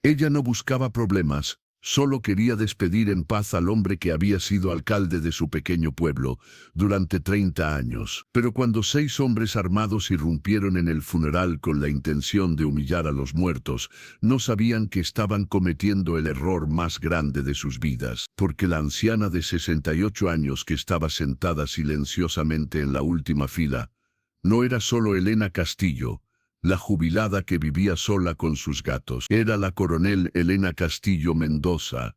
Ella no buscaba problemas, solo quería despedir en paz al hombre que había sido alcalde de su pequeño pueblo durante 30 años. Pero cuando 6 hombres armados irrumpieron en el funeral con la intención de humillar a los muertos, no sabían que estaban cometiendo el error más grande de sus vidas, porque la anciana de 68 años que estaba sentada silenciosamente en la última fila, no era solo Elena Castillo, la jubilada que vivía sola con sus gatos. Era la coronel Elena Castillo Mendoza,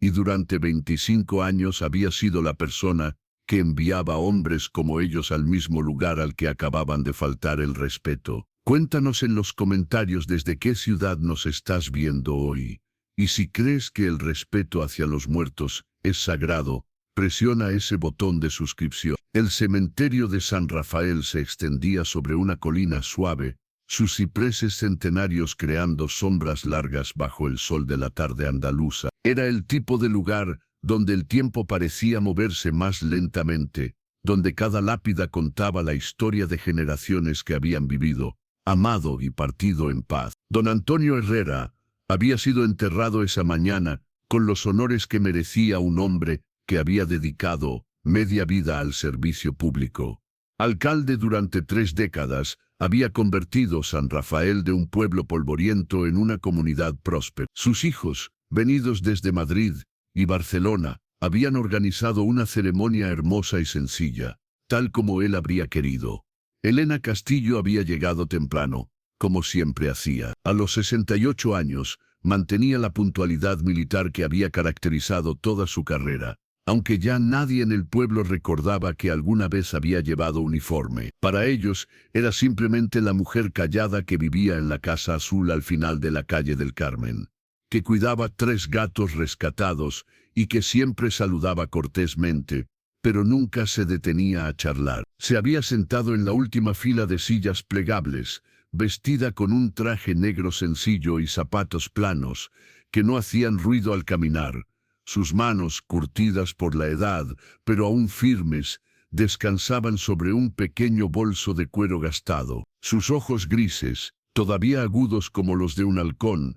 y durante 25 años había sido la persona que enviaba hombres como ellos al mismo lugar al que acababan de faltar el respeto. Cuéntanos en los comentarios desde qué ciudad nos estás viendo hoy. Y si crees que el respeto hacia los muertos es sagrado, presiona ese botón de suscripción. El cementerio de San Rafael se extendía sobre una colina suave, sus cipreses centenarios creando sombras largas bajo el sol de la tarde andaluza. Era el tipo de lugar donde el tiempo parecía moverse más lentamente, donde cada lápida contaba la historia de generaciones que habían vivido, amado y partido en paz. Don Antonio Herrera había sido enterrado esa mañana con los honores que merecía un hombre que había dedicado media vida al servicio público. Alcalde durante 3 décadas, había convertido San Rafael de un pueblo polvoriento en una comunidad próspera. Sus hijos, venidos desde Madrid y Barcelona, habían organizado una ceremonia hermosa y sencilla, tal como él habría querido. Elena Castillo había llegado temprano, como siempre hacía. A los 68 años, mantenía la puntualidad militar que había caracterizado toda su carrera, aunque ya nadie en el pueblo recordaba que alguna vez había llevado uniforme. Para ellos, era simplemente la mujer callada que vivía en la Casa Azul al final de la calle del Carmen, que cuidaba 3 gatos rescatados y que siempre saludaba cortésmente, pero nunca se detenía a charlar. Se había sentado en la última fila de sillas plegables, vestida con un traje negro sencillo y zapatos planos, que no hacían ruido al caminar. Sus manos, curtidas por la edad, pero aún firmes, descansaban sobre un pequeño bolso de cuero gastado. Sus ojos grises, todavía agudos como los de un halcón,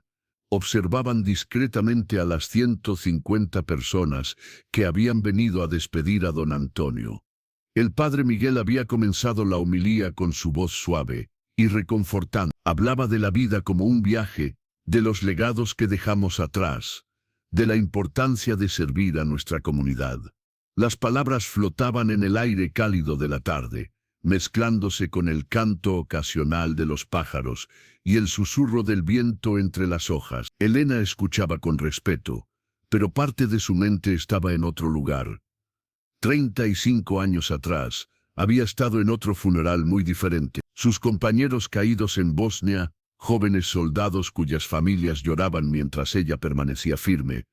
observaban discretamente a las 150 personas que habían venido a despedir a don Antonio. El padre Miguel había comenzado la homilía con su voz suave y reconfortante. Hablaba de la vida como un viaje, de los legados que dejamos atrás, de la importancia de servir a nuestra comunidad. Las palabras flotaban en el aire cálido de la tarde, mezclándose con el canto ocasional de los pájaros y el susurro del viento entre las hojas. Elena escuchaba con respeto, pero parte de su mente estaba en otro lugar. 35 años atrás, había estado en otro funeral muy diferente. Sus compañeros caídos en Bosnia, jóvenes soldados cuyas familias lloraban mientras ella permanecía firme,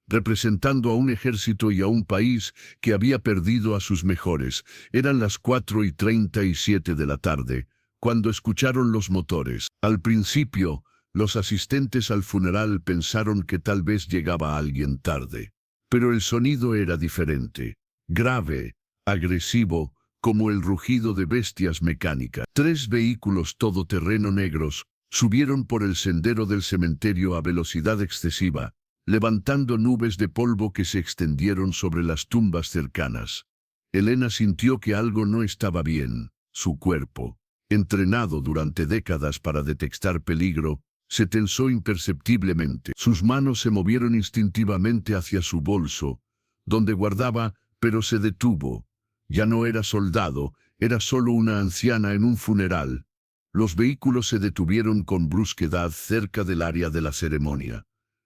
representando a un ejército y a un país que había perdido a sus mejores. Eran las 4:37 de la tarde, cuando escucharon los motores. Al principio, los asistentes al funeral pensaron que tal vez llegaba alguien tarde. Pero el sonido era diferente, grave, agresivo, como el rugido de bestias mecánicas. 3 vehículos todoterreno negros subieron por el sendero del cementerio a velocidad excesiva, levantando nubes de polvo que se extendieron sobre las tumbas cercanas. Elena sintió que algo no estaba bien. Su cuerpo, entrenado durante décadas para detectar peligro, se tensó imperceptiblemente. Sus manos se movieron instintivamente hacia su bolso, donde guardaba, pero se detuvo. Ya no era soldado, era solo una anciana en un funeral. Los vehículos se detuvieron con brusquedad cerca del área de la ceremonia.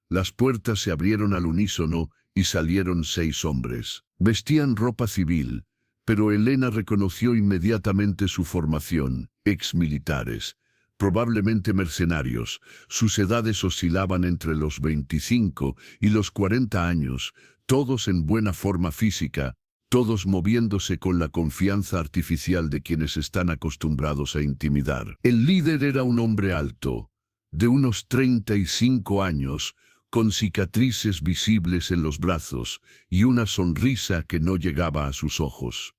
Las puertas se abrieron al unísono y salieron 6 hombres. Vestían ropa civil, pero Elena reconoció inmediatamente su formación: exmilitares, probablemente mercenarios. Sus edades oscilaban entre los 25 y los 40 años, todos en buena forma física, todos moviéndose con la confianza artificial de quienes están acostumbrados a intimidar. El líder era un hombre alto, de unos 35 años, con cicatrices visibles en los brazos y una sonrisa que no llegaba a sus ojos.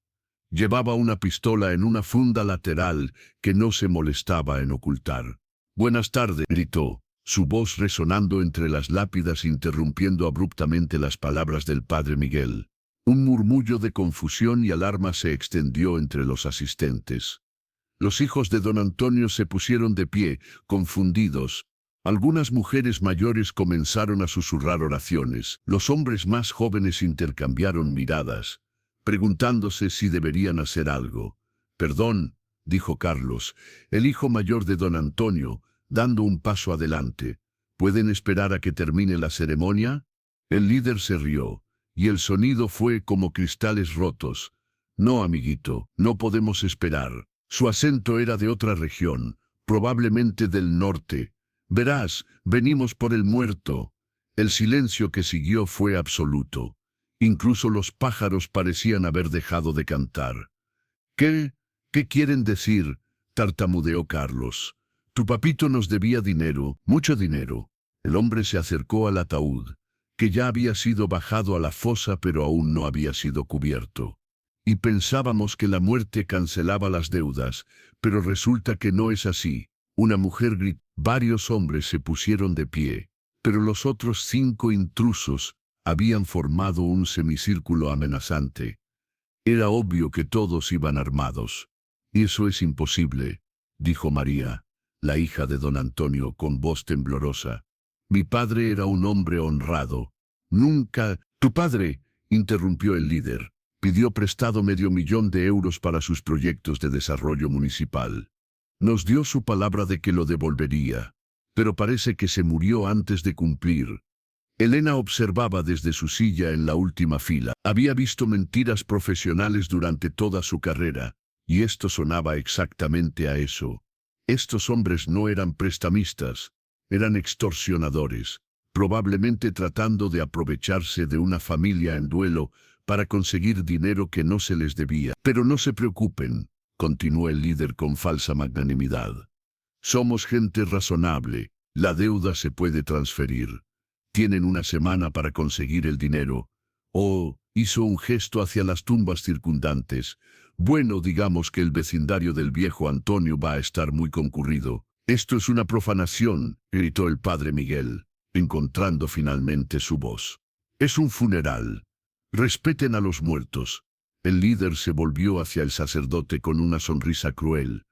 Llevaba una pistola en una funda lateral que no se molestaba en ocultar. «Buenas tardes», gritó, su voz resonando entre las lápidas interrumpiendo abruptamente las palabras del padre Miguel. Un murmullo de confusión y alarma se extendió entre los asistentes. Los hijos de don Antonio se pusieron de pie, confundidos. Algunas mujeres mayores comenzaron a susurrar oraciones. Los hombres más jóvenes intercambiaron miradas, preguntándose si deberían hacer algo. «Perdón», dijo Carlos, el hijo mayor de don Antonio, dando un paso adelante. «¿Pueden esperar a que termine la ceremonia?» El líder se rió, y el sonido fue como cristales rotos. «No, amiguito, no podemos esperar». Su acento era de otra región, probablemente del norte. «Verás, venimos por el muerto». El silencio que siguió fue absoluto. Incluso los pájaros parecían haber dejado de cantar. «¿Qué? ¿Qué quieren decir?», tartamudeó Carlos. «Tu papito nos debía dinero, mucho dinero». El hombre se acercó al ataúd, que ya había sido bajado a la fosa pero aún no había sido cubierto. «Y pensábamos que la muerte cancelaba las deudas, pero resulta que no es así». Una mujer gritó. Varios hombres se pusieron de pie, pero los otros 5 intrusos habían formado un semicírculo amenazante. Era obvio que todos iban armados. «Eso es imposible», dijo María, la hija de don Antonio, con voz temblorosa. «Mi padre era un hombre honrado. Nunca...» «Tu padre», interrumpió el líder, «pidió prestado $500,000 para sus proyectos de desarrollo municipal. Nos dio su palabra de que lo devolvería, pero parece que se murió antes de cumplir». Elena observaba desde su silla en la última fila. Había visto mentiras profesionales durante toda su carrera, y esto sonaba exactamente a eso. Estos hombres no eran prestamistas, eran extorsionadores, probablemente tratando de aprovecharse de una familia en duelo para conseguir dinero que no se les debía. «Pero no se preocupen», continuó el líder con falsa magnanimidad. «Somos gente razonable, la deuda se puede transferir. Tienen una semana para conseguir el dinero». «Oh», hizo un gesto hacia las tumbas circundantes. «Bueno, digamos que el vecindario del viejo Antonio va a estar muy concurrido». «Esto es una profanación», gritó el padre Miguel, encontrando finalmente su voz. «Es un funeral. Respeten a los muertos». El líder se volvió hacia el sacerdote con una sonrisa cruel.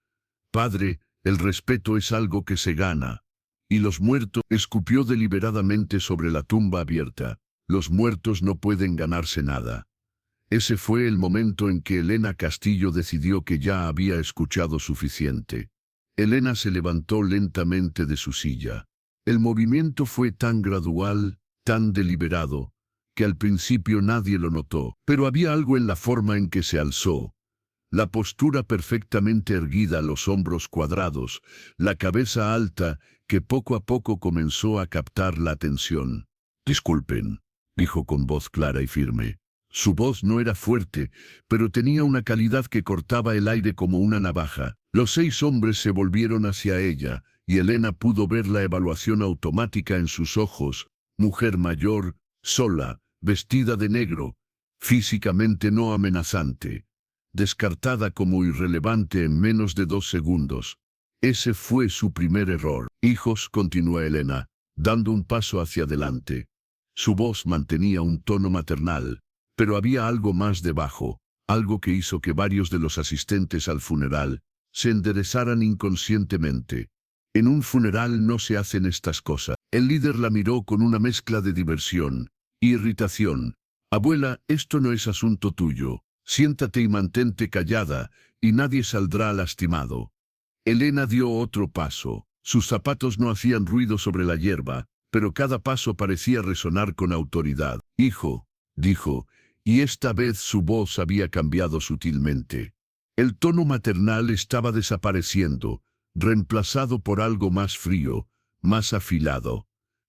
«Padre, el respeto es algo que se gana». «Y los muertos», escupió deliberadamente sobre la tumba abierta. «Los muertos no pueden ganarse nada». Ese fue el momento en que Elena Castillo decidió que ya había escuchado suficiente. Elena se levantó lentamente de su silla. El movimiento fue tan gradual, tan deliberado, que al principio nadie lo notó, pero había algo en la forma en que se alzó. La postura perfectamente erguida, los hombros cuadrados, la cabeza alta, que poco a poco comenzó a captar la atención. «Disculpen», dijo con voz clara y firme. Su voz no era fuerte, pero tenía una calidad que cortaba el aire como una navaja. Los 6 hombres se volvieron hacia ella, y Elena pudo ver la evaluación automática en sus ojos. Mujer mayor, sola, vestida de negro, físicamente no amenazante, descartada como irrelevante en menos de 2 segundos. Ese fue su primer error. «Hijos», continuó Elena, dando un paso hacia adelante. Su voz mantenía un tono maternal, pero había algo más debajo, algo que hizo que varios de los asistentes al funeral se enderezaran inconscientemente. En un funeral no se hacen estas cosas. El líder la miró con una mezcla de diversión, irritación. «Abuela, esto no es asunto tuyo. Siéntate y mantente callada, y nadie saldrá lastimado». Elena dio otro paso. Sus zapatos no hacían ruido sobre la hierba, pero cada paso parecía resonar con autoridad. «Hijo», dijo, y esta vez su voz había cambiado sutilmente. El tono maternal estaba desapareciendo, reemplazado por algo más frío, más afilado.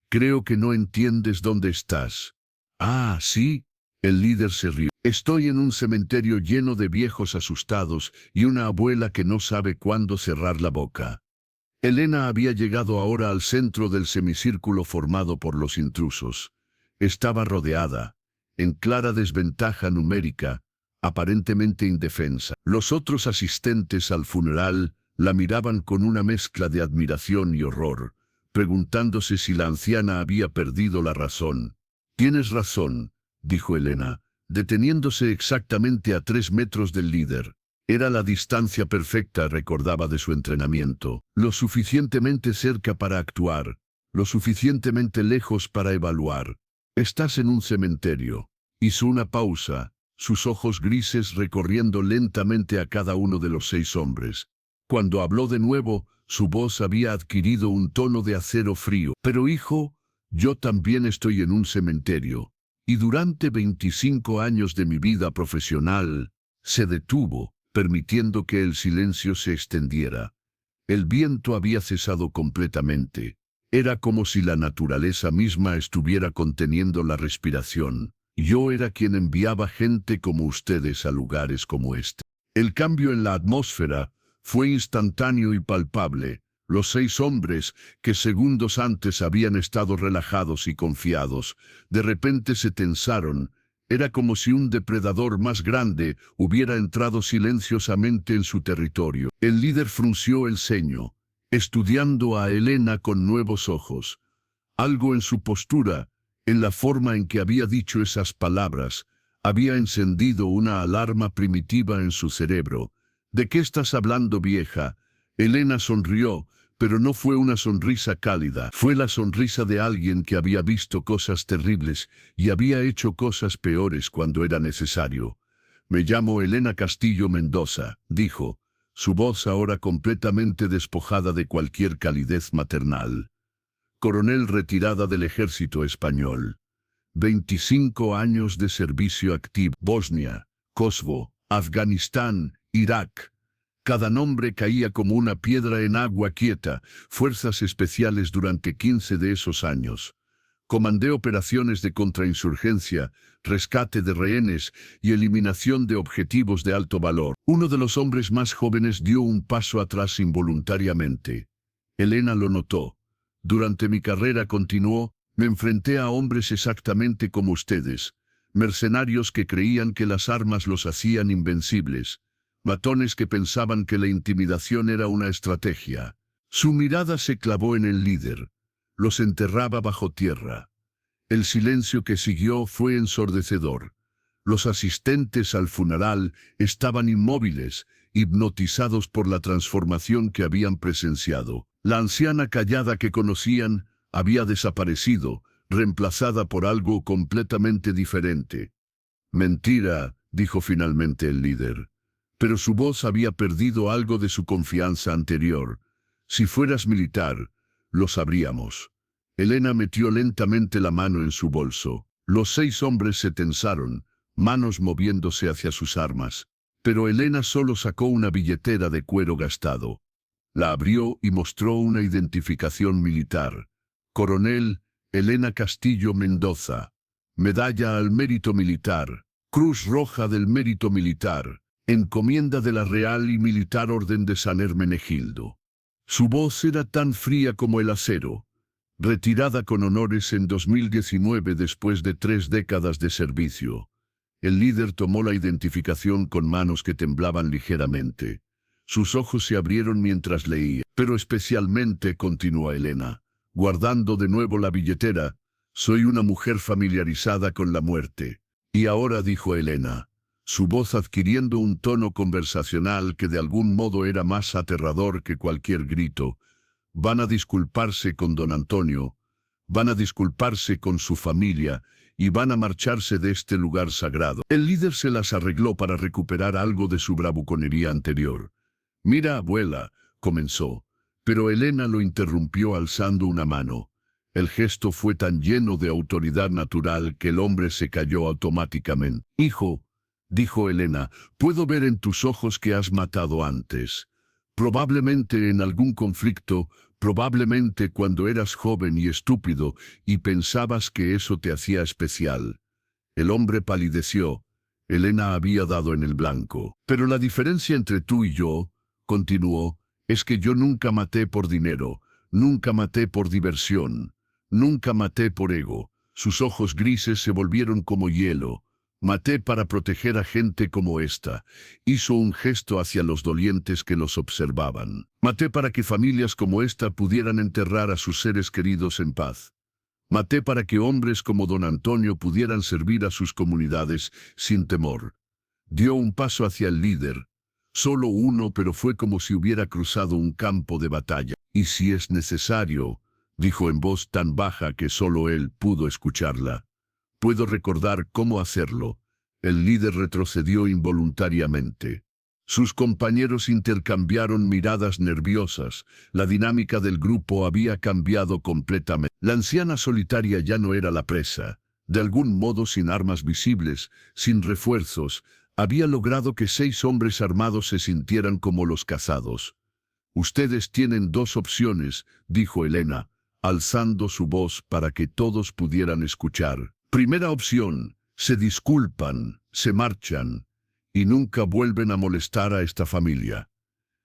«Creo que no entiendes dónde estás». «Ah, sí», el líder se rió. «Estoy en un cementerio lleno de viejos asustados y una abuela que no sabe cuándo cerrar la boca». Elena había llegado ahora al centro del semicírculo formado por los intrusos. Estaba rodeada, en clara desventaja numérica, aparentemente indefensa. Los otros asistentes al funeral la miraban con una mezcla de admiración y horror, preguntándose si la anciana había perdido la razón. «Tienes razón», dijo Elena, deteniéndose exactamente a 3 metros del líder. Era la distancia perfecta, recordaba de su entrenamiento. Lo suficientemente cerca para actuar, lo suficientemente lejos para evaluar. «Estás en un cementerio». Hizo una pausa, sus ojos grises recorriendo lentamente a cada uno de los 6 hombres. Cuando habló de nuevo, su voz había adquirido un tono de acero frío. «Pero hijo, yo también estoy en un cementerio. Y durante 25 años de mi vida profesional», se detuvo, permitiendo que el silencio se extendiera. El viento había cesado completamente. Era como si la naturaleza misma estuviera conteniendo la respiración. «Yo era quien enviaba gente como ustedes a lugares como este». El cambio en la atmósfera fue instantáneo y palpable. Los 6 hombres, que segundos antes habían estado relajados y confiados, de repente se tensaron. Era como si un depredador más grande hubiera entrado silenciosamente en su territorio. El líder frunció el ceño, estudiando a Elena con nuevos ojos. Algo en su postura, en la forma en que había dicho esas palabras, había encendido una alarma primitiva en su cerebro. «¿De qué estás hablando, vieja?». Elena sonrió, pero no fue una sonrisa cálida. Fue la sonrisa de alguien que había visto cosas terribles y había hecho cosas peores cuando era necesario. «Me llamo Elena Castillo Mendoza», dijo, su voz ahora completamente despojada de cualquier calidez maternal. «Coronel retirada del ejército español. 25 años de servicio activo. Bosnia, Kosovo, Afganistán, Irak». Cada nombre caía como una piedra en agua quieta. «Fuerzas especiales durante 15 de esos años. Comandé operaciones de contrainsurgencia, rescate de rehenes y eliminación de objetivos de alto valor». Uno de los hombres más jóvenes dio un paso atrás involuntariamente. Elena lo notó. «Durante mi carrera», continuó, «me enfrenté a hombres exactamente como ustedes, mercenarios que creían que las armas los hacían invencibles, matones que pensaban que la intimidación era una estrategia». Su mirada se clavó en el líder. Los enterraba bajo tierra. El silencio que siguió fue ensordecedor. Los asistentes al funeral estaban inmóviles, hipnotizados por la transformación que habían presenciado. La anciana callada que conocían había desaparecido, reemplazada por algo completamente diferente. «Mentira», dijo finalmente el líder. Pero su voz había perdido algo de su confianza anterior. «Si fueras militar, lo sabríamos». Elena metió lentamente la mano en su bolso. Los 6 hombres se tensaron, manos moviéndose hacia sus armas. Pero Elena solo sacó una billetera de cuero gastado. La abrió y mostró una identificación militar. «Coronel Elena Castillo Mendoza. Medalla al Mérito Militar. Cruz Roja del Mérito Militar. Encomienda de la Real y Militar Orden de San Hermenegildo». Su voz era tan fría como el acero. Retirada con honores en 2019 después de 3 décadas de servicio. El líder tomó la identificación con manos que temblaban ligeramente. Sus ojos se abrieron mientras leía. «Pero especialmente», continuó Elena, guardando de nuevo la billetera, «soy una mujer familiarizada con la muerte». «Y ahora», dijo Elena, su voz adquiriendo un tono conversacional que de algún modo era más aterrador que cualquier grito, «van a disculparse con don Antonio, van a disculparse con su familia y van a marcharse de este lugar sagrado». El líder se las arregló para recuperar algo de su bravuconería anterior. «Mira, abuela», comenzó, pero Elena lo interrumpió alzando una mano. El gesto fue tan lleno de autoridad natural que el hombre se calló automáticamente. «Hijo», dijo Elena, «puedo ver en tus ojos que has matado antes. Probablemente en algún conflicto, probablemente cuando eras joven y estúpido y pensabas que eso te hacía especial». El hombre palideció. Elena había dado en el blanco. «Pero la diferencia entre tú y yo», continuó, «es que yo nunca maté por dinero, nunca maté por diversión, nunca maté por ego». Sus ojos grises se volvieron como hielo. Maté para proteger a gente como esta. Hizo un gesto hacia los dolientes que los observaban. Maté para que familias como esta pudieran enterrar a sus seres queridos en paz. Maté para que hombres como don Antonio pudieran servir a sus comunidades sin temor. Dio un paso hacia el líder. Solo uno, pero fue como si hubiera cruzado un campo de batalla. Y si es necesario, dijo en voz tan baja que solo él pudo escucharla. Puedo recordar cómo hacerlo. El líder retrocedió involuntariamente. Sus compañeros intercambiaron miradas nerviosas. La dinámica del grupo había cambiado completamente. La anciana solitaria ya no era la presa. De algún modo, sin armas visibles, sin refuerzos, había logrado que 6 hombres armados se sintieran como los cazados. Ustedes tienen 2 opciones, dijo Elena, alzando su voz para que todos pudieran escuchar. Primera opción, se disculpan, se marchan, y nunca vuelven a molestar a esta familia.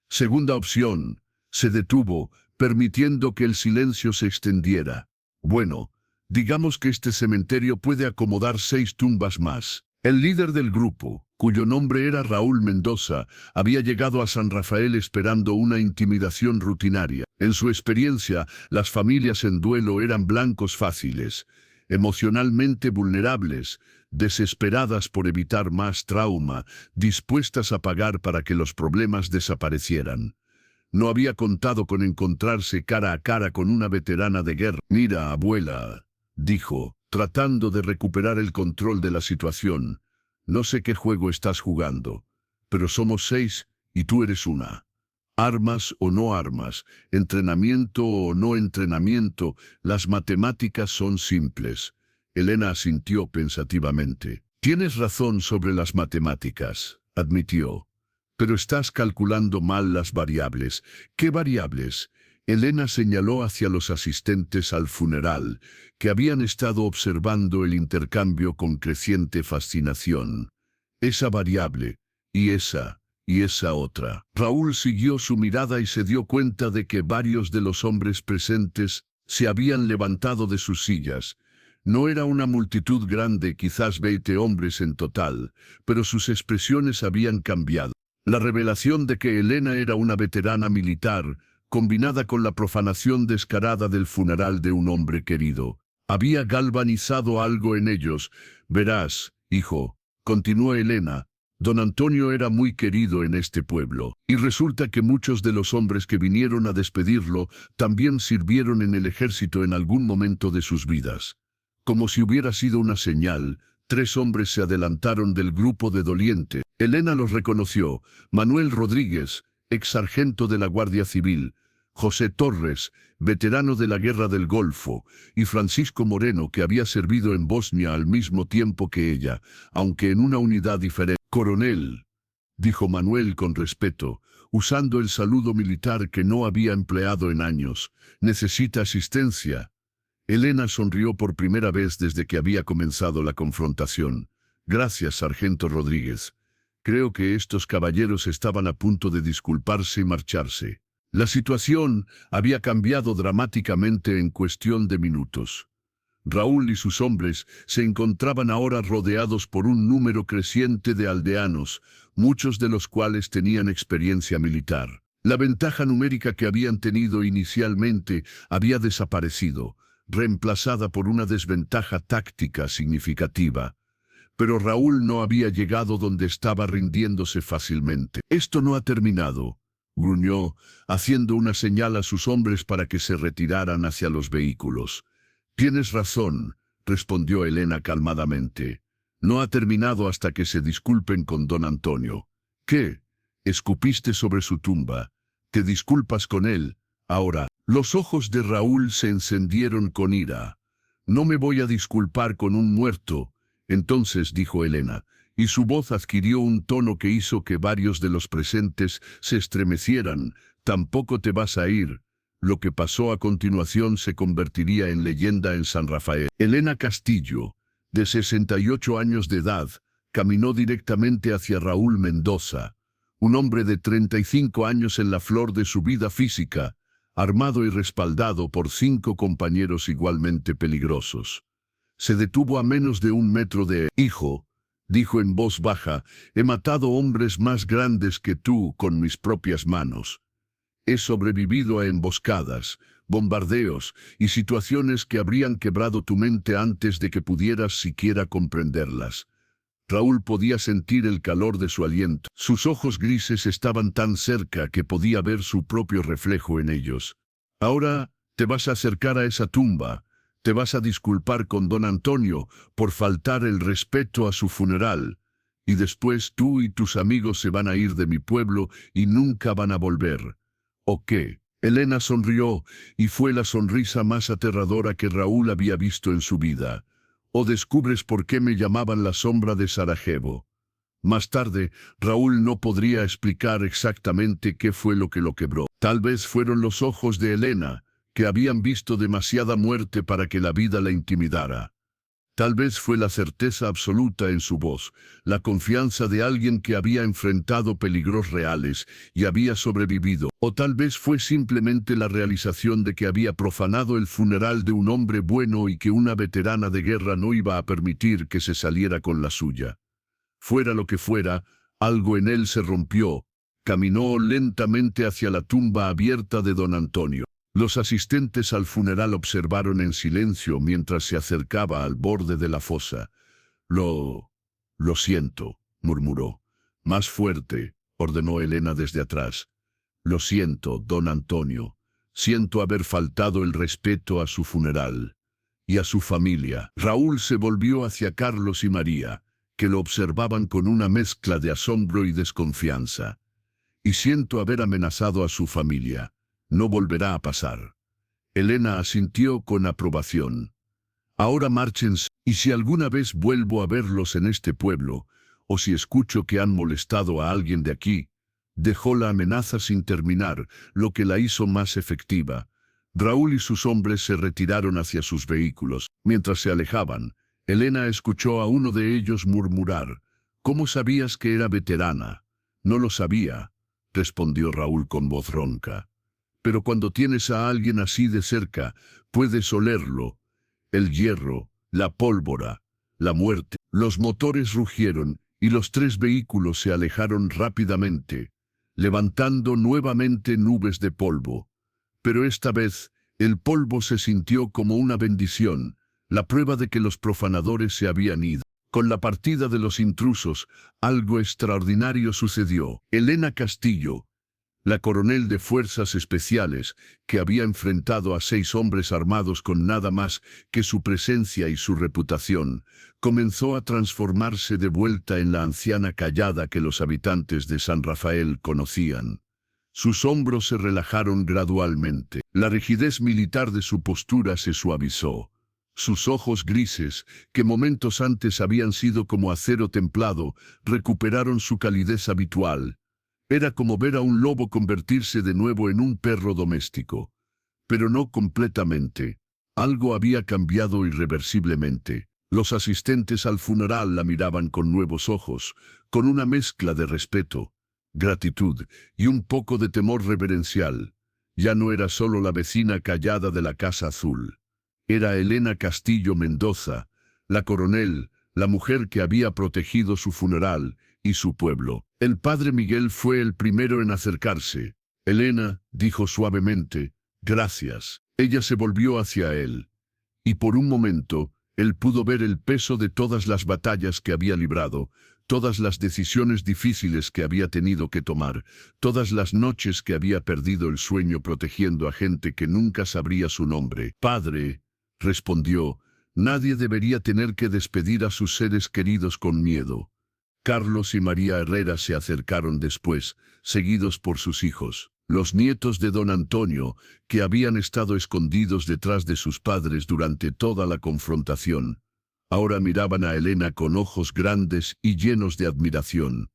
Segunda opción, se detuvo, permitiendo que el silencio se extendiera. Bueno, digamos que este cementerio puede acomodar 6 tumbas más. El líder del grupo, cuyo nombre era Raúl Mendoza, había llegado a San Rafael esperando una intimidación rutinaria. En su experiencia, las familias en duelo eran blancos fáciles, emocionalmente vulnerables, desesperadas por evitar más trauma, dispuestas a pagar para que los problemas desaparecieran. No había contado con encontrarse cara a cara con una veterana de guerra. «Mira, abuela», dijo, tratando de recuperar el control de la situación. «No sé qué juego estás jugando, pero somos 6 y tú eres una. Armas o no armas, entrenamiento o no entrenamiento, las matemáticas son simples». Elena asintió pensativamente. «Tienes razón sobre las matemáticas», admitió. «Pero estás calculando mal las variables». «¿Qué variables?». Elena señaló hacia los asistentes al funeral, que habían estado observando el intercambio con creciente fascinación. «Esa variable, y esa otra». Raúl siguió su mirada y se dio cuenta de que varios de los hombres presentes se habían levantado de sus sillas. No era una multitud grande, quizás 20 hombres en total, pero sus expresiones habían cambiado. La revelación de que Elena era una veterana militar, combinada con la profanación descarada del funeral de un hombre querido, había galvanizado algo en ellos. «Verás, hijo», continuó Elena, «don Antonio era muy querido en este pueblo, y resulta que muchos de los hombres que vinieron a despedirlo también sirvieron en el ejército en algún momento de sus vidas». Como si hubiera sido una señal, 3 hombres se adelantaron del grupo de dolientes. Elena los reconoció: Manuel Rodríguez, ex sargento de la Guardia Civil; José Torres, veterano de la Guerra del Golfo; y Francisco Moreno, que había servido en Bosnia al mismo tiempo que ella, aunque en una unidad diferente. «Coronel», dijo Manuel con respeto, usando el saludo militar que no había empleado en años, «¿necesita asistencia?». Elena sonrió por primera vez desde que había comenzado la confrontación. «Gracias, sargento Rodríguez. Creo que estos caballeros estaban a punto de disculparse y marcharse». La situación había cambiado dramáticamente en cuestión de minutos. Raúl y sus hombres se encontraban ahora rodeados por un número creciente de aldeanos, muchos de los cuales tenían experiencia militar. La ventaja numérica que habían tenido inicialmente había desaparecido, reemplazada por una desventaja táctica significativa. Pero Raúl no había llegado donde estaba rindiéndose fácilmente. «Esto no ha terminado», gruñó, haciendo una señal a sus hombres para que se retiraran hacia los vehículos. «Tienes razón», respondió Elena calmadamente. «No ha terminado hasta que se disculpen con don Antonio». «¿Qué? Escupiste sobre su tumba. ¿Te disculpas con él? Ahora». Los ojos de Raúl se encendieron con ira. «No me voy a disculpar con un muerto». «Entonces», dijo Elena, y su voz adquirió un tono que hizo que varios de los presentes se estremecieran, «tampoco te vas a ir». Lo que pasó a continuación se convertiría en leyenda en San Rafael. Elena Castillo, de 68 años de edad, caminó directamente hacia Raúl Mendoza, un hombre de 35 años en la flor de su vida física, armado y respaldado por 5 compañeros igualmente peligrosos. Se detuvo a menos de 1 metro de «Hijo», dijo en voz baja, he matado hombres más grandes que tú con mis propias manos. He sobrevivido a emboscadas, bombardeos y situaciones que habrían quebrado tu mente antes de que pudieras siquiera comprenderlas. Raúl podía sentir el calor de su aliento. Sus ojos grises estaban tan cerca que podía ver su propio reflejo en ellos. Ahora te vas a acercar a esa tumba. Te vas a disculpar con don Antonio por faltar el respeto a su funeral. Y después tú y tus amigos se van a ir de mi pueblo y nunca van a volver. ¿O qué? Elena sonrió, y fue la sonrisa más aterradora que Raúl había visto en su vida. ¿O descubres por qué me llamaban la sombra de Sarajevo? Más tarde, Raúl no podría explicar exactamente qué fue lo que lo quebró. Tal vez fueron los ojos de Elena, que habían visto demasiada muerte para que la vida la intimidara. Tal vez fue la certeza absoluta en su voz, la confianza de alguien que había enfrentado peligros reales y había sobrevivido. O tal vez fue simplemente la realización de que había profanado el funeral de un hombre bueno y que una veterana de guerra no iba a permitir que se saliera con la suya. Fuera lo que fuera, algo en él se rompió. Caminó lentamente hacia la tumba abierta de don Antonio. Los asistentes al funeral observaron en silencio mientras se acercaba al borde de la fosa. Lo siento, murmuró. Más fuerte, ordenó Elena desde atrás. Lo siento, don Antonio. Siento haber faltado el respeto a su funeral. Y a su familia. Raúl se volvió hacia Carlos y María, que lo observaban con una mezcla de asombro y desconfianza. Y siento haber amenazado a su familia. No volverá a pasar. Elena asintió con aprobación. Ahora márchense, y si alguna vez vuelvo a verlos en este pueblo, o si escucho que han molestado a alguien de aquí, dejó la amenaza sin terminar, lo que la hizo más efectiva. Raúl y sus hombres se retiraron hacia sus vehículos. Mientras se alejaban, Elena escuchó a uno de ellos murmurar, «¿Cómo sabías que era veterana?» «No lo sabía», respondió Raúl con voz ronca. «Pero cuando tienes a alguien así de cerca, puedes olerlo. El hierro, la pólvora, la muerte». Los motores rugieron y los tres vehículos se alejaron rápidamente, levantando nuevamente nubes de polvo. Pero esta vez, el polvo se sintió como una bendición, la prueba de que los profanadores se habían ido. Con la partida de los intrusos, algo extraordinario sucedió. Elena Castillo, la coronel de Fuerzas Especiales, que había enfrentado a 6 hombres armados con nada más que su presencia y su reputación, comenzó a transformarse de vuelta en la anciana callada que los habitantes de San Rafael conocían. Sus hombros se relajaron gradualmente. La rigidez militar de su postura se suavizó. Sus ojos grises, que momentos antes habían sido como acero templado, recuperaron su calidez habitual. Era como ver a un lobo convertirse de nuevo en un perro doméstico. Pero no completamente. Algo había cambiado irreversiblemente. Los asistentes al funeral la miraban con nuevos ojos, con una mezcla de respeto, gratitud y un poco de temor reverencial. Ya no era solo la vecina callada de la Casa Azul. Era Elena Castillo Mendoza, la coronel, la mujer que había protegido su funeral y su pueblo. El padre Miguel fue el primero en acercarse. «Elena», dijo suavemente, «gracias». Ella se volvió hacia él. Y por un momento, él pudo ver el peso de todas las batallas que había librado, todas las decisiones difíciles que había tenido que tomar, todas las noches que había perdido el sueño protegiendo a gente que nunca sabría su nombre. «Padre», respondió, «nadie debería tener que despedir a sus seres queridos con miedo». Carlos y María Herrera se acercaron después, seguidos por sus hijos, los nietos de don Antonio, que habían estado escondidos detrás de sus padres durante toda la confrontación. Ahora miraban a Elena con ojos grandes y llenos de admiración.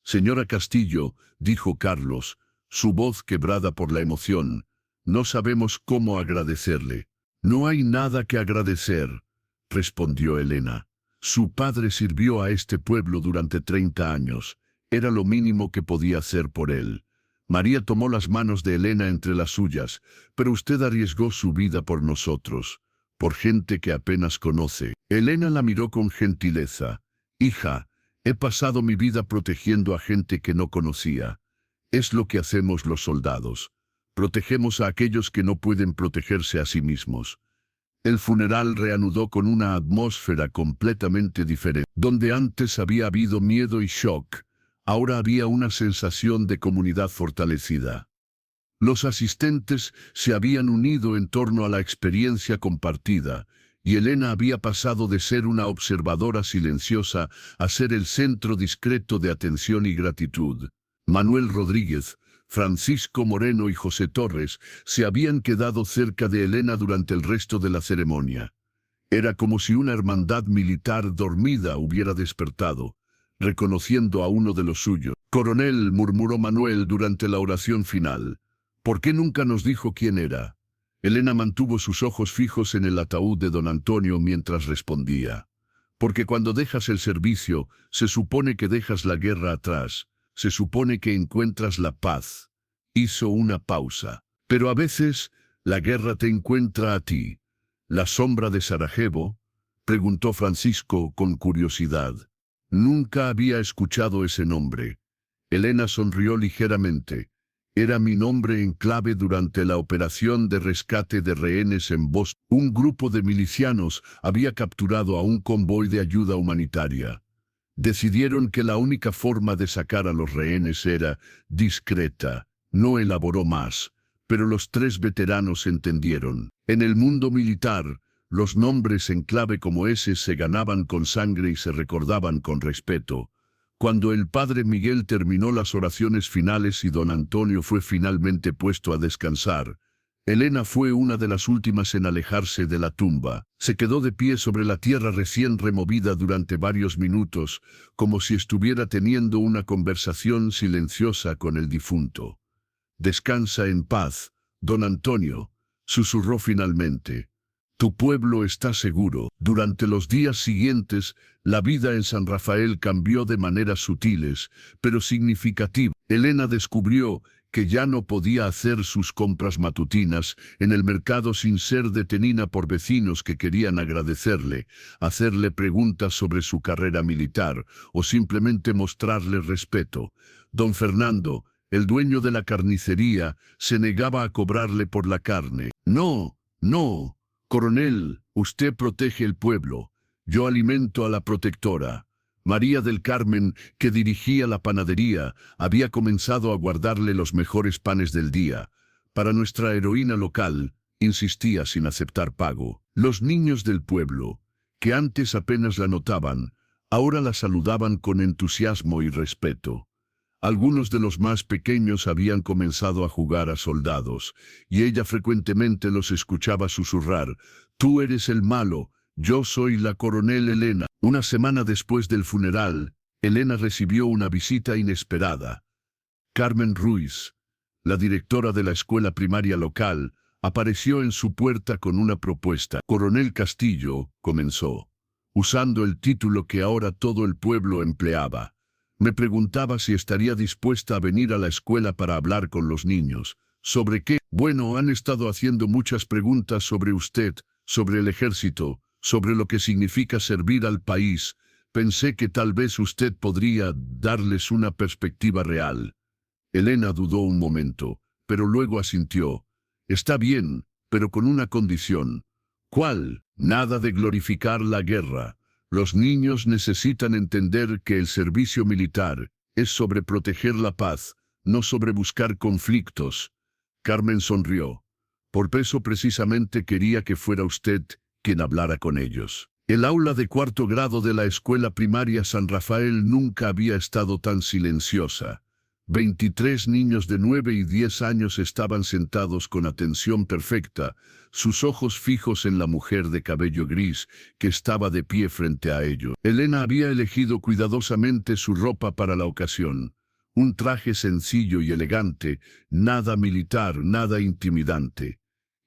«Señora Castillo», dijo Carlos, su voz quebrada por la emoción, «no sabemos cómo agradecerle». «No hay nada que agradecer», respondió Elena. «Su padre sirvió a este pueblo durante 30 años. Era lo mínimo que podía hacer por él». María tomó las manos de Elena entre las suyas, «pero usted arriesgó su vida por nosotros, por gente que apenas conoce». Elena la miró con gentileza. «Hija, He pasado mi vida protegiendo a gente que no conocía. Es lo que hacemos los soldados. Protegemos a aquellos que no pueden protegerse a sí mismos. El funeral reanudó con una atmósfera completamente diferente. Donde antes había habido miedo y shock, ahora había una sensación de comunidad fortalecida. Los asistentes se habían unido en torno a la experiencia compartida, y Elena había pasado de ser una observadora silenciosa a ser el centro discreto de atención y gratitud. Manuel Rodríguez, Francisco Moreno y José Torres se habían quedado cerca de Elena durante el resto de la ceremonia. Era como si una hermandad militar dormida hubiera despertado, reconociendo a uno de los suyos. «Coronel», murmuró Manuel durante la oración final, «¿por qué nunca nos dijo quién era?» Elena mantuvo sus ojos fijos en el ataúd de don Antonio mientras respondía. «Porque cuando dejas el servicio, se supone que dejas la guerra atrás, se supone que encuentras la paz». Hizo una pausa. «Pero a veces, la guerra te encuentra a ti». «¿La sombra de Sarajevo?», preguntó Francisco con curiosidad. Nunca había escuchado ese nombre. Elena sonrió ligeramente. «Era mi nombre en clave durante la operación de rescate de rehenes en Boston. Un grupo de milicianos había capturado a un convoy de ayuda humanitaria. Decidieron que la única forma de sacar a los rehenes era discreta. No elaboró más, pero los 3 veteranos entendieron. En el mundo militar, los nombres en clave como ese se ganaban con sangre y se recordaban con respeto. Cuando el padre Miguel terminó las oraciones finales y don Antonio fue finalmente puesto a descansar, Elena fue una de las últimas en alejarse de la tumba. Se quedó de pie sobre la tierra recién removida durante varios minutos, como si estuviera teniendo una conversación silenciosa con el difunto. «Descansa en paz, don Antonio», susurró finalmente. «Tu pueblo está seguro». Durante los días siguientes, la vida en San Rafael cambió de maneras sutiles, pero significativas. Elena descubrió que ya no podía hacer sus compras matutinas en el mercado sin ser detenida por vecinos que querían agradecerle, hacerle preguntas sobre su carrera militar o simplemente mostrarle respeto. Don Fernando, el dueño de la carnicería, se negaba a cobrarle por la carne. «No, no, coronel, usted protege el pueblo. Yo alimento a la protectora». María del Carmen, que dirigía la panadería, había comenzado a guardarle los mejores panes del día. Para nuestra heroína local, insistía sin aceptar pago. Los niños del pueblo, que antes apenas la notaban, ahora la saludaban con entusiasmo y respeto. Algunos de los más pequeños habían comenzado a jugar a soldados, y ella frecuentemente los escuchaba susurrar: «Tú eres el malo, yo soy la coronel Elena». Una semana después del funeral, Elena recibió una visita inesperada. Carmen Ruiz, la directora de la escuela primaria local, apareció en su puerta con una propuesta. «Coronel Castillo», comenzó, usando el título que ahora todo el pueblo empleaba. «Me preguntaba si estaría dispuesta a venir a la escuela para hablar con los niños». «¿Sobre qué?» «Bueno, han estado haciendo muchas preguntas sobre usted, sobre el ejército, sobre lo que significa servir al país. Pensé que tal vez usted podría darles una perspectiva real». Elena dudó un momento, pero luego asintió. «Está bien, pero con una condición». «¿Cuál?» «Nada de glorificar la guerra. Los niños necesitan entender que el servicio militar es sobre proteger la paz, no sobre buscar conflictos». Carmen sonrió. «Por eso precisamente quería que fuera usted quien hablara con ellos». El aula de 4º grado de la escuela primaria San Rafael nunca había estado tan silenciosa. 23 niños de 9 y 10 años estaban sentados con atención perfecta, sus ojos fijos en la mujer de cabello gris que estaba de pie frente a ellos. Elena había elegido cuidadosamente su ropa para la ocasión. Un traje sencillo y elegante, nada militar, nada intimidante.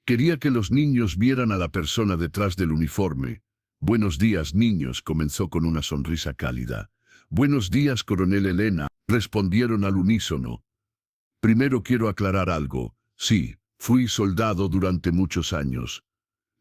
Quería que los niños vieran a la persona detrás del uniforme. «Buenos días, niños», comenzó con una sonrisa cálida. «Buenos días, coronel Elena», respondieron al unísono. «Primero quiero aclarar algo. Sí, fui soldado durante muchos años.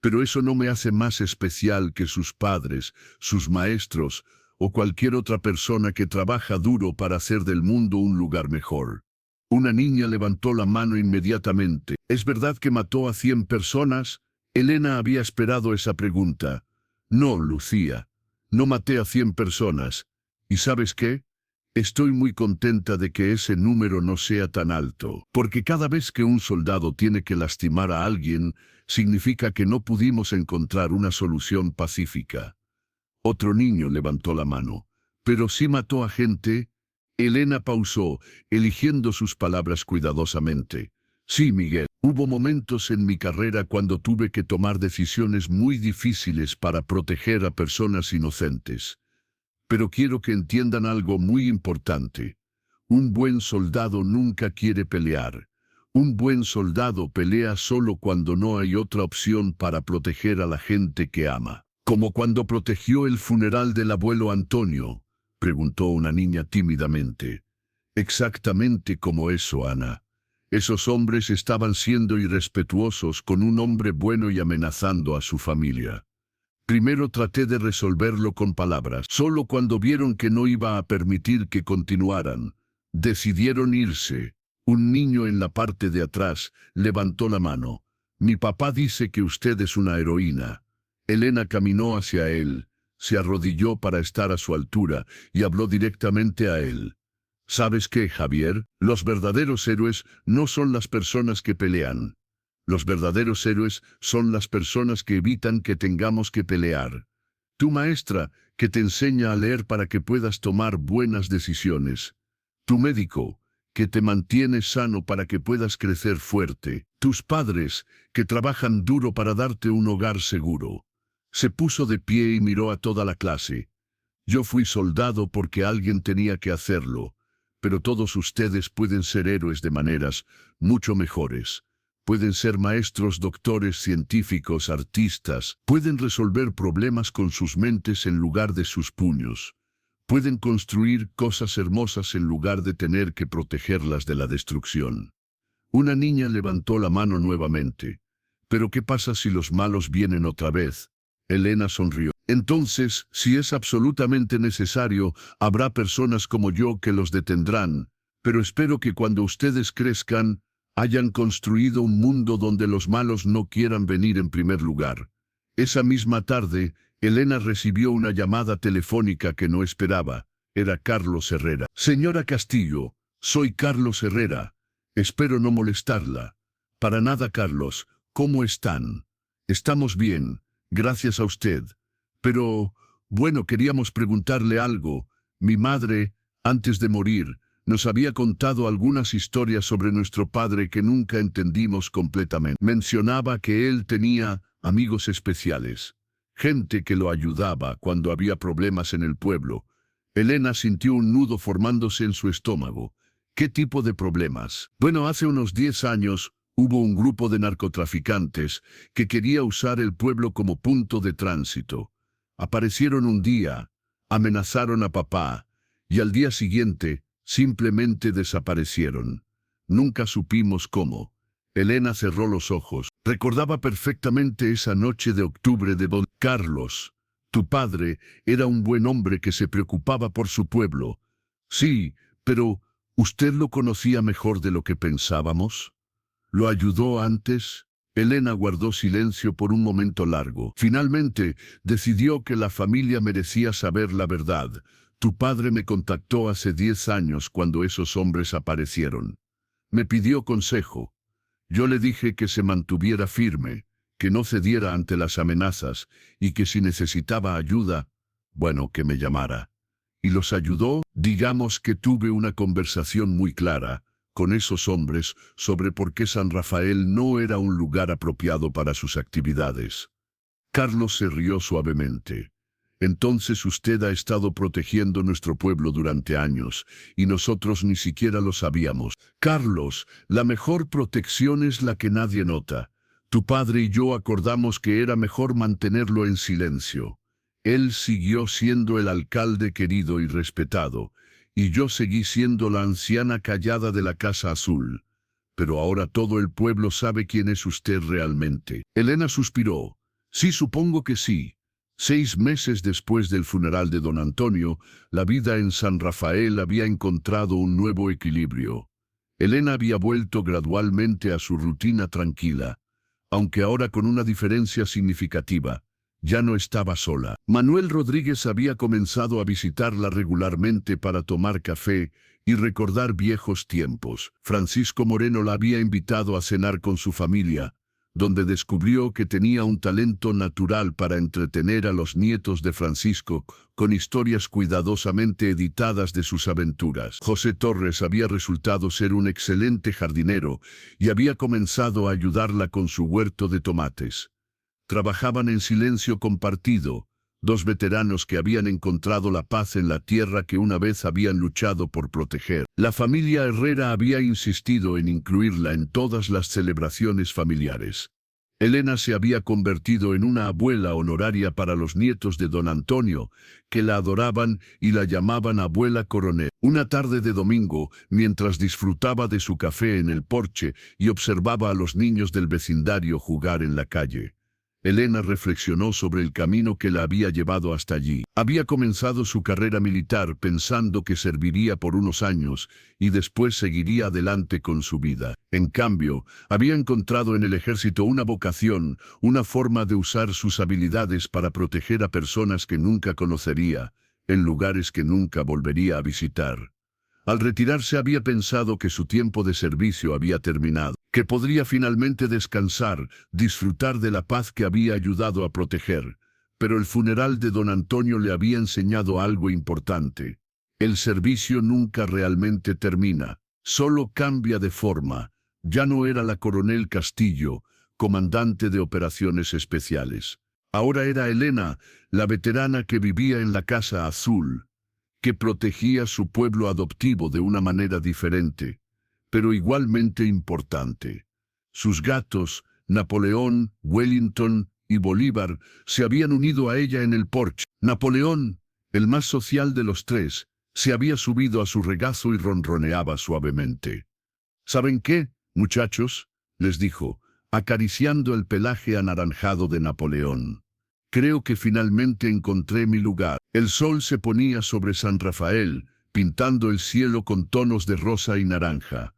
Pero eso no me hace más especial que sus padres, sus maestros o cualquier otra persona que trabaja duro para hacer del mundo un lugar mejor. Una niña levantó la mano inmediatamente. ¿Es verdad que mató a 100 personas? Elena había esperado esa pregunta. No, Lucía. No maté a 100 personas. ¿Y sabes qué? Estoy muy contenta de que ese número no sea tan alto, porque cada vez que un soldado tiene que lastimar a alguien, significa que no pudimos encontrar una solución pacífica. Otro niño levantó la mano. ¿Pero sí mató a gente? Elena pausó, eligiendo sus palabras cuidadosamente. Sí, Miguel. Hubo momentos en mi carrera cuando tuve que tomar decisiones muy difíciles para proteger a personas inocentes. Pero quiero que entiendan algo muy importante. Un buen soldado nunca quiere pelear. Un buen soldado pelea solo cuando no hay otra opción para proteger a la gente que ama. ¿Como cuando protegió el funeral del abuelo Antonio?, preguntó una niña tímidamente. Exactamente como eso, Ana. Esos hombres estaban siendo irrespetuosos con un hombre bueno y amenazando a su familia. Primero traté de resolverlo con palabras. Solo cuando vieron que no iba a permitir que continuaran, decidieron irse. Un niño en la parte de atrás levantó la mano. Mi papá dice que usted es una heroína. Elena caminó hacia él, se arrodilló para estar a su altura y habló directamente a él. ¿Sabes qué, Javier? Los verdaderos héroes no son las personas que pelean. Los verdaderos héroes son las personas que evitan que tengamos que pelear. Tu maestra, que te enseña a leer para que puedas tomar buenas decisiones. Tu médico, que te mantiene sano para que puedas crecer fuerte. Tus padres, que trabajan duro para darte un hogar seguro. Se puso de pie y miró a toda la clase. Yo fui soldado porque alguien tenía que hacerlo, pero todos ustedes pueden ser héroes de maneras mucho mejores. Pueden ser maestros, doctores, científicos, artistas. Pueden resolver problemas con sus mentes en lugar de sus puños. Pueden construir cosas hermosas en lugar de tener que protegerlas de la destrucción. Una niña levantó la mano nuevamente. ¿Pero qué pasa si los malos vienen otra vez? Elena sonrió. Entonces, si es absolutamente necesario, habrá personas como yo que los detendrán. Pero espero que cuando ustedes crezcan, hayan construido un mundo donde los malos no quieran venir en primer lugar. Esa misma tarde, Elena recibió una llamada telefónica que no esperaba. Era Carlos Herrera. Señora Castillo, soy Carlos Herrera. Espero no molestarla. Para nada, Carlos. ¿Cómo están? Estamos bien, gracias a usted. Pero, bueno, queríamos preguntarle algo. Mi madre, antes de morir, nos había contado algunas historias sobre nuestro padre que nunca entendimos completamente. Mencionaba que él tenía amigos especiales, gente que lo ayudaba cuando había problemas en el pueblo. Elena sintió un nudo formándose en su estómago. ¿Qué tipo de problemas? Bueno, hace unos 10 años hubo un grupo de narcotraficantes que quería usar el pueblo como punto de tránsito. Aparecieron un día, amenazaron a papá, y al día siguiente simplemente desaparecieron. Nunca supimos cómo. Elena cerró los ojos. Recordaba perfectamente esa noche de octubre de Don Carlos. Tu padre era un buen hombre que se preocupaba por su pueblo. Sí, pero ¿usted lo conocía mejor de lo que pensábamos? ¿Lo ayudó antes? Elena guardó silencio por un momento largo. Finalmente, decidió que la familia merecía saber la verdad. Tu padre me contactó hace 10 años cuando esos hombres aparecieron. Me pidió consejo. Yo le dije que se mantuviera firme, que no cediera ante las amenazas y que si necesitaba ayuda, bueno, que me llamara. ¿Y los ayudó? Digamos que tuve una conversación muy clara con esos hombres sobre por qué San Rafael no era un lugar apropiado para sus actividades. Carlos se rió suavemente. Entonces usted ha estado protegiendo nuestro pueblo durante años, y nosotros ni siquiera lo sabíamos. Carlos, la mejor protección es la que nadie nota. Tu padre y yo acordamos que era mejor mantenerlo en silencio. Él siguió siendo el alcalde querido y respetado, y yo seguí siendo la anciana callada de la Casa Azul. Pero ahora todo el pueblo sabe quién es usted realmente. Elena suspiró. Sí, supongo que sí. 6 meses después del funeral de don Antonio, la vida en San Rafael había encontrado un nuevo equilibrio. Elena había vuelto gradualmente a su rutina tranquila, aunque ahora con una diferencia significativa. Ya no estaba sola. Manuel Rodríguez había comenzado a visitarla regularmente para tomar café y recordar viejos tiempos. Francisco Moreno la había invitado a cenar con su familia, donde descubrió que tenía un talento natural para entretener a los nietos de Francisco con historias cuidadosamente editadas de sus aventuras. José Torres había resultado ser un excelente jardinero y había comenzado a ayudarla con su huerto de tomates. Trabajaban en silencio compartido, dos veteranos que habían encontrado la paz en la tierra que una vez habían luchado por proteger. La familia Herrera había insistido en incluirla en todas las celebraciones familiares. Elena se había convertido en una abuela honoraria para los nietos de don Antonio, que la adoraban y la llamaban abuela coronel. Una tarde de domingo, mientras disfrutaba de su café en el porche y observaba a los niños del vecindario jugar en la calle, Elena reflexionó sobre el camino que la había llevado hasta allí. Había comenzado su carrera militar pensando que serviría por unos años y después seguiría adelante con su vida. En cambio, había encontrado en el ejército una vocación, una forma de usar sus habilidades para proteger a personas que nunca conocería, en lugares que nunca volvería a visitar. Al retirarse había pensado que su tiempo de servicio había terminado, que podría finalmente descansar, disfrutar de la paz que había ayudado a proteger. Pero el funeral de don Antonio le había enseñado algo importante. El servicio nunca realmente termina, solo cambia de forma. Ya no era la coronel Castillo, comandante de operaciones especiales. Ahora era Elena, la veterana que vivía en la Casa Azul, que protegía su pueblo adoptivo de una manera diferente, pero igualmente importante. Sus gatos, Napoleón, Wellington y Bolívar, se habían unido a ella en el porche. Napoleón, el más social de los tres, se había subido a su regazo y ronroneaba suavemente. ¿Saben qué, muchachos?, les dijo, acariciando el pelaje anaranjado de Napoleón. Creo que finalmente encontré mi lugar. El sol se ponía sobre San Rafael, pintando el cielo con tonos de rosa y naranja.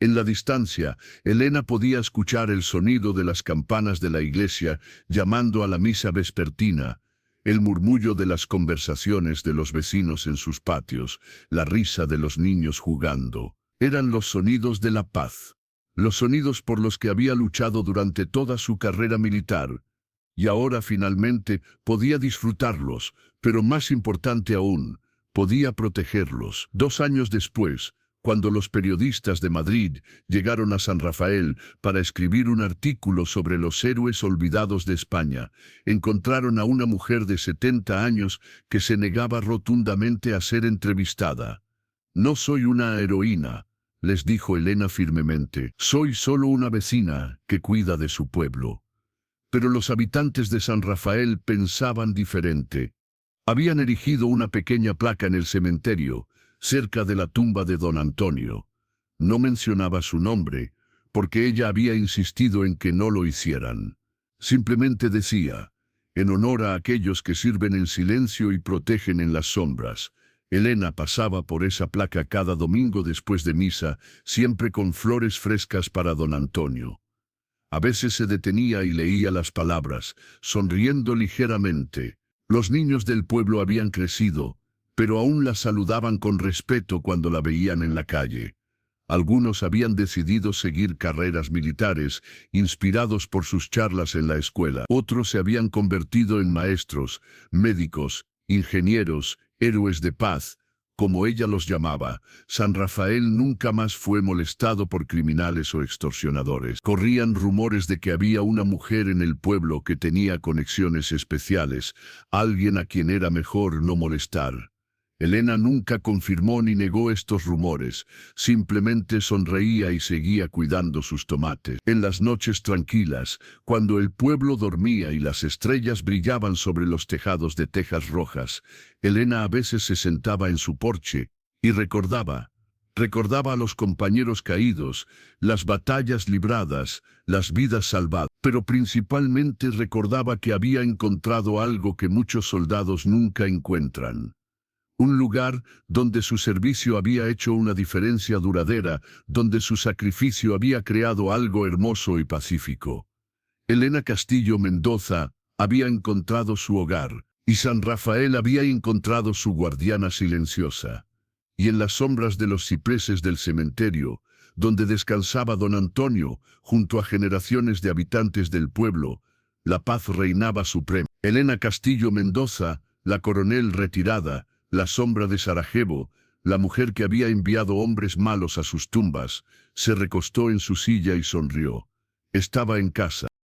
En la distancia, Elena podía escuchar el sonido de las campanas de la iglesia llamando a la misa vespertina, el murmullo de las conversaciones de los vecinos en sus patios, la risa de los niños jugando. Eran los sonidos de la paz, los sonidos por los que había luchado durante toda su carrera militar. Y ahora finalmente podía disfrutarlos, pero más importante aún, podía protegerlos. 2 años después, cuando los periodistas de Madrid llegaron a San Rafael para escribir un artículo sobre los héroes olvidados de España, encontraron a una mujer de 70 años que se negaba rotundamente a ser entrevistada. «No soy una heroína», les dijo Elena firmemente. «Soy solo una vecina que cuida de su pueblo». Pero los habitantes de San Rafael pensaban diferente. Habían erigido una pequeña placa en el cementerio, cerca de la tumba de don Antonio. No mencionaba su nombre, porque ella había insistido en que no lo hicieran. Simplemente decía, en honor a aquellos que sirven en silencio y protegen en las sombras. Elena pasaba por esa placa cada domingo después de misa, siempre con flores frescas para don Antonio. A veces se detenía y leía las palabras, sonriendo ligeramente. Los niños del pueblo habían crecido, pero aún la saludaban con respeto cuando la veían en la calle. Algunos habían decidido seguir carreras militares, inspirados por sus charlas en la escuela. Otros se habían convertido en maestros, médicos, ingenieros, héroes de paz, como ella los llamaba. San Rafael nunca más fue molestado por criminales o extorsionadores. Corrían rumores de que había una mujer en el pueblo que tenía conexiones especiales, alguien a quien era mejor no molestar. Elena nunca confirmó ni negó estos rumores, simplemente sonreía y seguía cuidando sus tomates. En las noches tranquilas, cuando el pueblo dormía y las estrellas brillaban sobre los tejados de tejas rojas, Elena a veces se sentaba en su porche y recordaba Recordaba a los compañeros caídos, las batallas libradas, las vidas salvadas, pero principalmente recordaba que había encontrado algo que muchos soldados nunca encuentran. Un lugar donde su servicio había hecho una diferencia duradera, donde su sacrificio había creado algo hermoso y pacífico. Elena Castillo Mendoza había encontrado su hogar, y San Rafael había encontrado su guardiana silenciosa. Y en las sombras de los cipreses del cementerio, donde descansaba don Antonio, junto a generaciones de habitantes del pueblo, la paz reinaba suprema. Elena Castillo Mendoza, la coronel retirada, la sombra de Sarajevo, la mujer que había enviado hombres malos a sus tumbas, se recostó en su silla y sonrió. Estaba en casa.